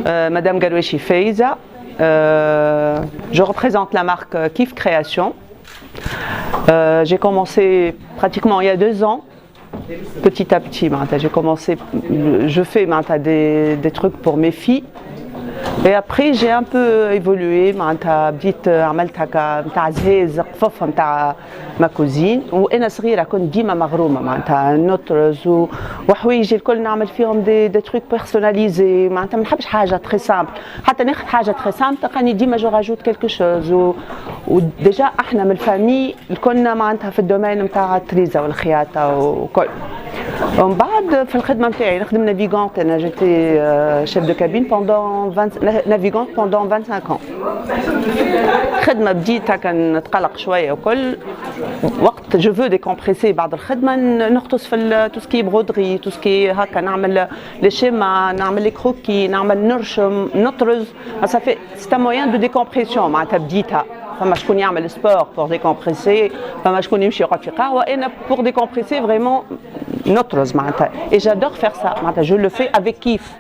Madame Garouechi Feiza. Je représente la marque Kif Création. J'ai commencé pratiquement il y a 2 ans. Petit à petit, j'ai commencé, je fais des trucs pour mes filles. Et après j'ai un peu évolué, بديت عملت هكا نتاع زهاز قفف نتاع ما كوزين، وانا صغيره كنت ديما مغرومه معناتها نطرز وحوايجي الكل نعمل فيهم دي تروك بيرسوناليزي، معناتها ما نحبش حاجه تري سامبل، حتى ناخذ حاجه تري سامبل تلقاني ديما جو راجوت كيلكو شوز. وديجا احنا من الفامي كنا معناتها في الدومين نتاع التريزه والخياطه وكل. ومن بعد في الخدمه نتاعي نخدم نافيغونت، انا جيتي شيف دو كابين نافيغونت بوندون 25 ans. خدمه بديت هكا نتقلق شويه وكل وقت جو فو ديكومبريسي بعد الخدمه نغطس في تو سكي برودري، تو سكي هكا نعمل لي شيما، نعمل لي كروكي، نعمل نرشم نطرز. صافي سي ان مويان دو ديكومبريسيون معناتها بديتها. فما شكون يعمل سبور بور ديكومبريسي، فما شكون يمشي يقعد في قهوه، انا بور ديكومبريسي فريمون نطرز معناتها. اي جادور فير سا معناتها جو لو في افيك كيف.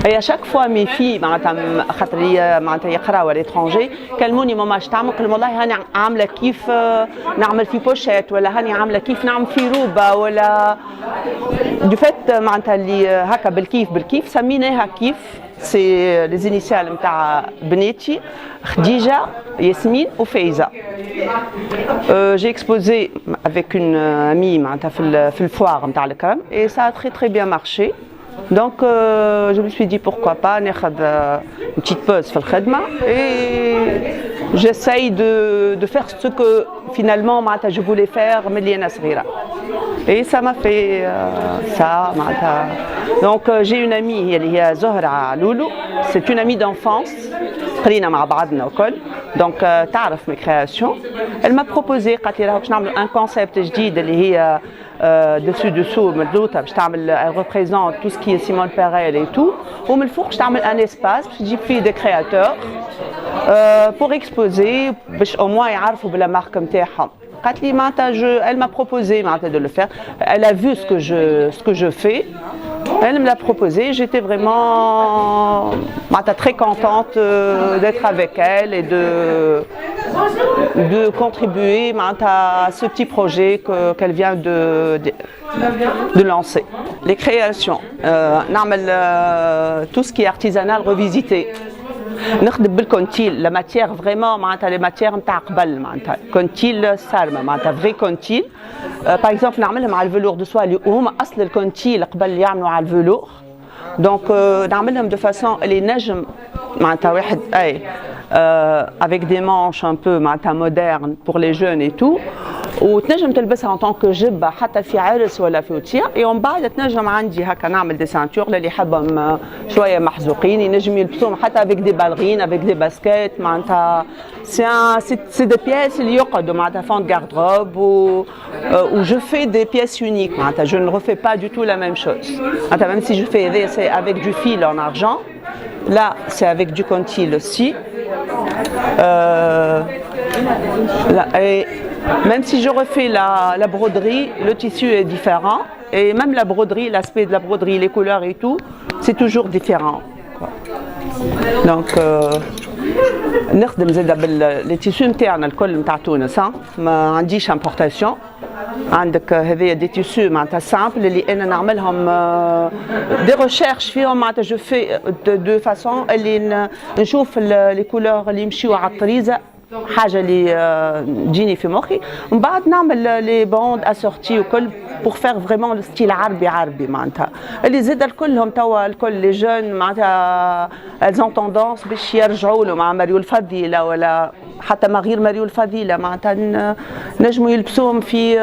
Et à chaque fois mes filles معناتها خاطر معناتها يقراو à l'étranger كلموني ماما اش تعمل؟ قلت لهم والله هاني عامله كيف نعمل في بوشيت، ولا هاني عامله كيف نعمل في روبه، ولا دو فيت معناتها اللي هكا بالكيف سميناها كيف. سي لي زينيسيال نتاع بناتي خديجه ياسمين وفايزه. J'ai exposé avec une amie معناتها في الفوار نتاع الكرم et ça a très bien marché. Donc je me suis dit pourquoi pas ناخذ une petite pause في الخدمة et j'essaye de faire ce que finalement معناتها je voulais faire ملي أنا صغيرة. Et ça m'a fait ça معناتها. Donc j'ai une amie اللي هي زهرة لولو، c'est une amie d'enfance، قرينا مع بعضنا وكل. Donc تعرف mes créations. Elle m'a proposé قالت لي راهو باش نعملوا un concept جديد اللي هي dessus مدلوطه باش تعمل elle représente tout ce qui est Simone Perel et tout. ومن الفوق باش تعمل un espace باش تجيب فيه des créateurs pour exposer باش au moins يعرفوا بلا مارك نتاعهم. قالت لي معناتها elle m'a proposé معناتها de le faire. Elle a vu ce que je fais. Elle me l'a proposé, j'étais vraiment très contente d'être avec elle et de contribuer à ce petit projet qu'elle vient de lancer. Les créations, tout ce qui est artisanal revisité. نخدم بالكونتيل، لا ماتيير فريمون معناتها لي ماتيير نتاع قبل معناتها كونتيل صارمه معناتها فري كونتيل. باغ اكزومبل نعملهم على الفلور دو سوا اللي هما اصل الكونتيل قبل يعملوا على الفلور. دونك نعملهم دو فاسون اللي نجم معناتها واحد اي avec des manches un peu معناتها مودرن pour les jeunes et tout، وتنجم تلبسها en tant que جبه حتى في عرس ولا في وتيا. et ومن بعد تنجم عندي هكا نعمل دي سانتور للي يحبهم شويه محزوقين ينجم يلبسوهم حتى avec des ballerines avec des baskets معناتها. c'est des pièces اللي يقعدوا معناتها fond de garde-robe où je fais des pièces uniques معناتها. je ne refais pas du tout la même chose معناتها. même si je fais c'est avec du fil en argent, là c'est avec du contil aussi. Là, et même si je refais la broderie, le tissu est différent. Et même la broderie, l'aspect de la broderie, les couleurs et tout, c'est toujours différent. Donc, نخدم زاده باللي تيسو نتاعنا الكل نتاع تونس، ما عنديش امبورتاسيون. عندك هذيا دي تيسو معناتها سامبل اللي انا نعملهم دي ريشيرش فيهم معناتها. جو في دو فاسون اللي نشوف لي كولور اللي يمشيو على الطريزه، حاجه اللي تجيني في مخي، ومن بعد نعمل لي بوند اسورتي وكل بور فير فريمون لو ستيل عربي معناتها. اللي زاد الكلهم توا الكل لي جون معناتها elles ont tendance باش يرجعوا له مع ماريو الفضيله ولا حتى ما غير ماريو الفضيله معناتها نجموا يلبسوهم في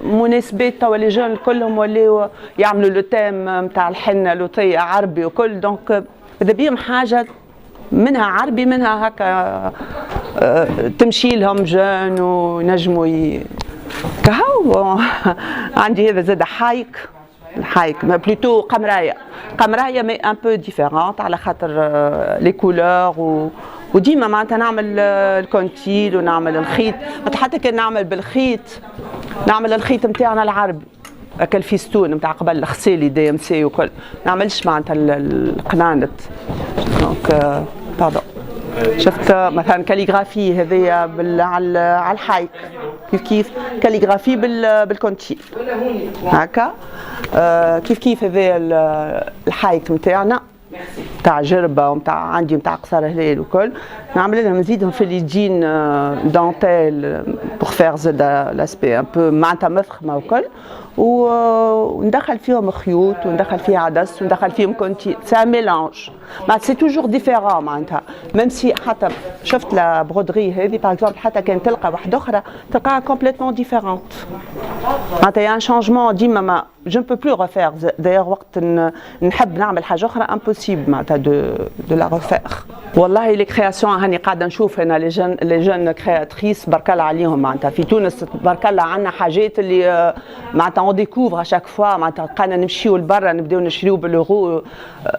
مناسبات. توا لي جون كلهم ولاو يعملوا لو تيم نتاع الحنه لوطيه عربي وكل. دونك بدا بيهم حاجه منها عربي منها هكا تمشي لهم جون ونجموا كهو. عندي هذا زاد حايك ما بلوتو قمرايه مي ان بو ديفيرونت على خاطر لي كولور. وديما معناتها نعمل الكونتيل ونعمل الخيط. حتى كان نعمل بالخيط نعمل الخيط نتاعنا العربي اكل فيستون نتاع قبل غسالي دي ام سي وكل ما نعملش معناتها القنانت دونك باردون. شفت مثلا كاليغرافي هذيا على الحايك كيف كاليغرافي بالكونتيل هكا. كيف هذايا الحايك نتاعنا تاع جربه ومتاع عندي متاع قصر هلال وكل نعمل لهم نزيدهم في اليدين دانتيل بور فير زاد لاسبي ان بو معناتها مفخمه وكل وندخل فيهم خيوط وندخل فيها عدس وندخل فيهم كونتي سا ميلانج معناتها سي توجور ديفيرون معناتها ميم سي حتى شفت لا برودري هذه باغ اكزومبل حتى كان تلقى واحده اخرى تلقاها كومبليتمون ديفيرونت معناتها يا ان شانجمون ديما ما جو نبو بلو ريفير دايوغ وقت نحب نعمل حاجه اخرى امبوسيبل معناتها دو لا ريفير. والله لي كرياسيون هاني قاعده نشوف انا لي جون كرياتريس برك الله عليهم معناتها في تونس برك الله عندنا حاجات اللي معناتها اون ديكوفر اشاك فوا معناتها لقانا نمشيو لبرا نبداو نشريو باليورو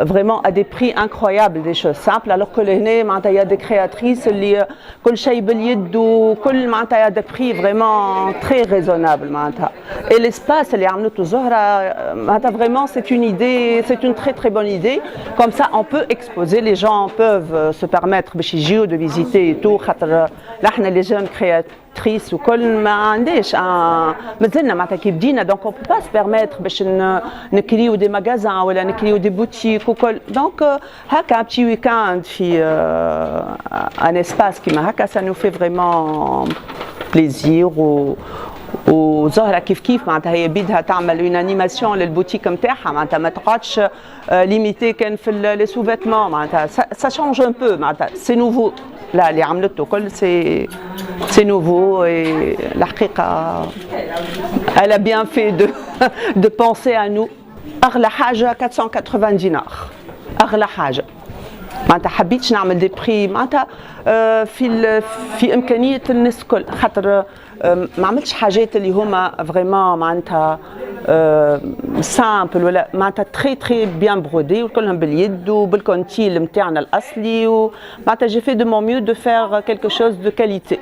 فريمون ا دي بري انكرويابل دي شوز سامبل الوغ كو لهنا معناتها يا دي كرياتريس اللي كل شيء باليد وكل معناتها يا دي بري فريمون تري ريزونابل معناتها. اي ليسباس اللي عملته زهره معناتها فريمون سي اون ايدي سي اون تري تري بون ايدي كوم سا اون بو اكسبوزي لي جون بوف se permettre باش يجيو دو فيزيتي تو خاطر احنا لي جون كرياتريس وكل ما عنديش مازلنا معناتها كي بدينا دونك اون بو با se permettre باش نكريو دي ماغازان ولا نكريو دي بوتيك وكل دونك هكا بتي ويكاند في ان اسباس كيما هكا سا نو في فريمون بليزير وزهره كيف معناتها هي بيدها تعمل اون انيماسيون للبوتيك نتاعها معناتها ما تقعدش ليميتي كان في لي سو فيتمون معناتها سا شونج ان بو معناتها سي نوفو لا اللي عملته كل سي نوفو الحقيقه elle a bien fait de penser à nous. اغلى حاجه 480 دينار اغلى حاجه معناتها حبيتش نعمل دي بري معناتها في امكانيه الناس الكل خاطر ما عملتش حاجات اللي هما فريمون معناتها سامبل ولا معناتها تري تري بيان برودي وكلهم باليد وبالكونتيل نتاعنا الاصلي ومعناتها جي في دو مون ميو دو فير كيلكو شوز دو كاليتي.